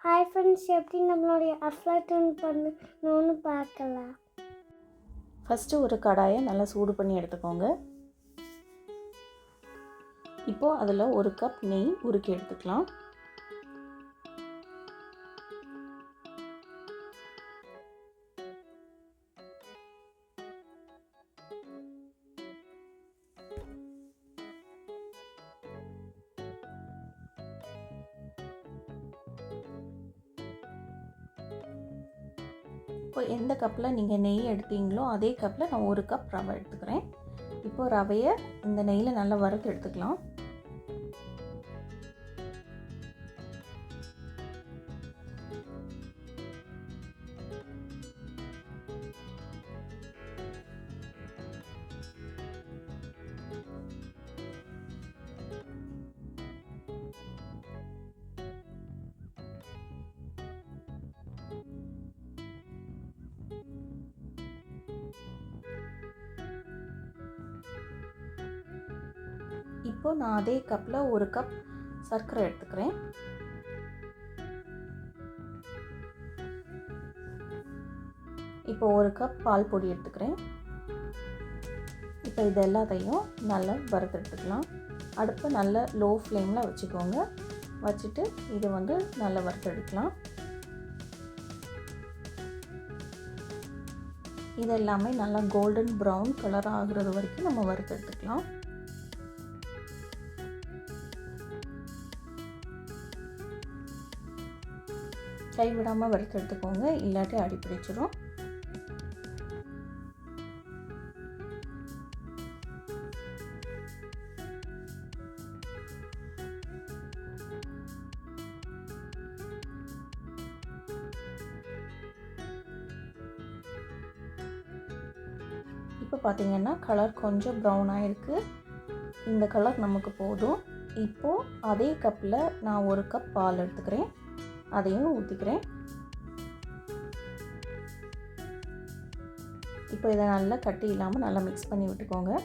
Hi friends, எப்படி நம்மளுடைய அஃப்லாட்டூன் பண்ணணும்னு பார்க்கலாம். ஃபஸ்ட்டு ஒரு கடாயை நல்லா சூடு பண்ணி எடுத்துக்கோங்க. இப்போது அதில் 1 கப் நெய் உருக்கி எடுத்துக்கலாம். இப்போ எந்த கப்பில் நீங்கள் நெய் எடுத்தீங்களோ அதே கப்பில் நான் 1 கப் ரவை எடுத்துக்கிறேன். இப்போது ரவையை இந்த நெய்யில் நல்லா வறுத்து எடுத்துக்கலாம். இப்போது நான் அதே கப்பில் 1 கப் சர்க்கரை எடுத்துக்கிறேன். இப்போ 1 கப் பால் பொடி எடுத்துக்கிறேன். இப்போ இது எல்லாத்தையும் நல்லா வறுத்து எடுத்துக்கலாம். அடுப்பை நல்ல லோ ஃப்ளேமில் வச்சுக்கோங்க. வச்சுட்டு இதை நல்லா வறுத்து எடுக்கலாம். இது எல்லாமே நல்லா கோல்டன் ப்ரௌன் கலர் ஆகுறது வரைக்கும் நம்ம வறுத்து எடுத்துக்கலாம். கைவிடாமல் வறுத்து எடுத்துக்கோங்க, இல்லாட்டி அடி பிடிச்சிடும். இப்போ பார்த்தீங்கன்னா கலர் கொஞ்சம் ப்ரௌன் ஆகிருக்கு. இந்த கலர் நமக்கு போதும். இப்போது அதே கப்பில் நான் 1 கப் பால் எடுத்துக்கிறேன். அதையும் ஊற்றிக்கிறேன். இப்போ இதை நல்லா கட்டி இல்லாமல் நல்லா மிக்ஸ் பண்ணி விட்டுக்கோங்க.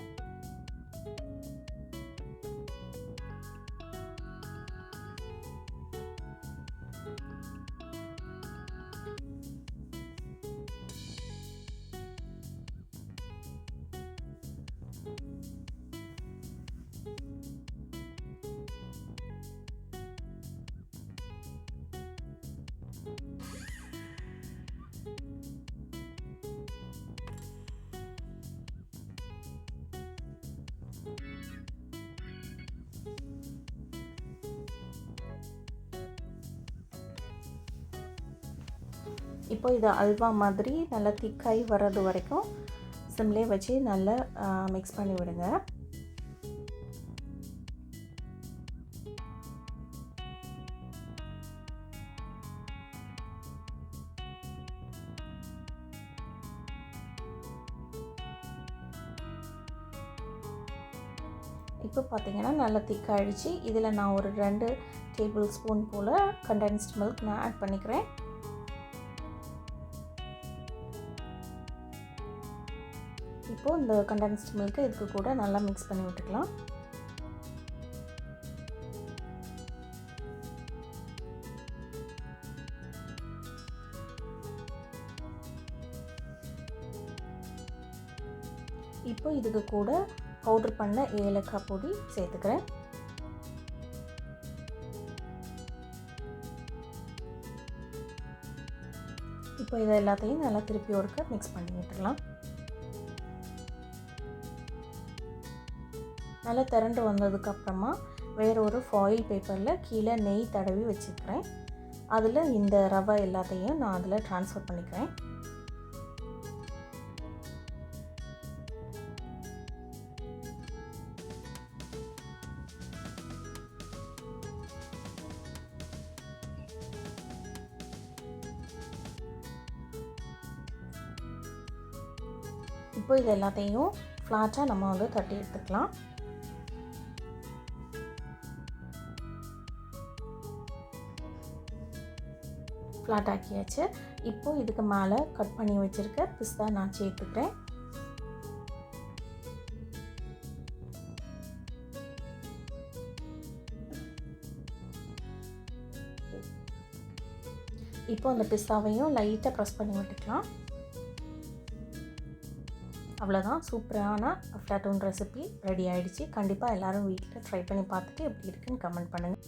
இப்போ இதை அல்வா மாதிரி நல்லா திக்காய் வர்றது வரைக்கும் சிம்லே வச்சு நல்லா மிக்ஸ் பண்ணி விடுங்க. இப்போ பார்த்தீங்கன்னா நல்லா திக்காயிடுச்சு. இதில் நான் ஒரு 2 டேபிள் ஸ்பூன் போல் கண்டென்ஸ்ட் மில்க் நான் ஆட் பண்ணிக்கிறேன். இப்போது இந்த கண்டென்ஸ்ட் மில்க்கை இதுக்கு கூட நல்லா மிக்ஸ் பண்ணி விட்டுக்கலாம். இப்போ இதுக்கு கூட பவுடர் பண்ண ஏலக்காய் பொடி சேர்த்துக்கிறேன். இப்போ இதை எல்லாத்தையும் நல்லா திருப்பி ஒருக்க மிக்ஸ் பண்ணி விட்டுக்கலாம். நல்லா திரண்டு வந்ததுக்கப்புறமா வேறு ஒரு ஃபாயில் பேப்பரில் கீழே நெய் தடவி வச்சுக்கிறேன். அதில் இந்த ரவை எல்லாத்தையும் நான் அதில் ட்ரான்ஸ்ஃபர் பண்ணிக்கிறேன். இப்போ இது எல்லாத்தையும் ஃப்ளாட்டாக நம்ம தட்டி எடுத்துக்கலாம். ஃப்ளாட் ஆக்கியாச்சு. இப்போது இதுக்கு மேலே கட் பண்ணி வச்சுருக்க பிஸ்தா நான் சேர்த்துக்கிறேன். இப்போ அந்த பிஸ்தாவையும் லைட்டாக ப்ரெஸ் பண்ணி விட்டுக்கலாம். அவ்வளோதான், சூப்பரான அஃப்லாட்டூன் ரெசிபி ரெடி ஆகிடுச்சு. கண்டிப்பாக எல்லோரும் வீட்டில் ட்ரை பண்ணி பார்த்துட்டு எப்படி இருக்குன்னு கமெண்ட் பண்ணுங்கள்.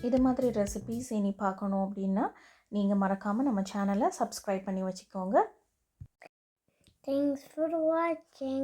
இது மாதிரி ரெசிபீஸ் இனி பார்க்கணும் அப்படின்னா நீங்கள் மறக்காமல் நம்ம சேனலை சப்ஸ்கிரைப் பண்ணி வச்சுக்கோங்க. Thanks for watching.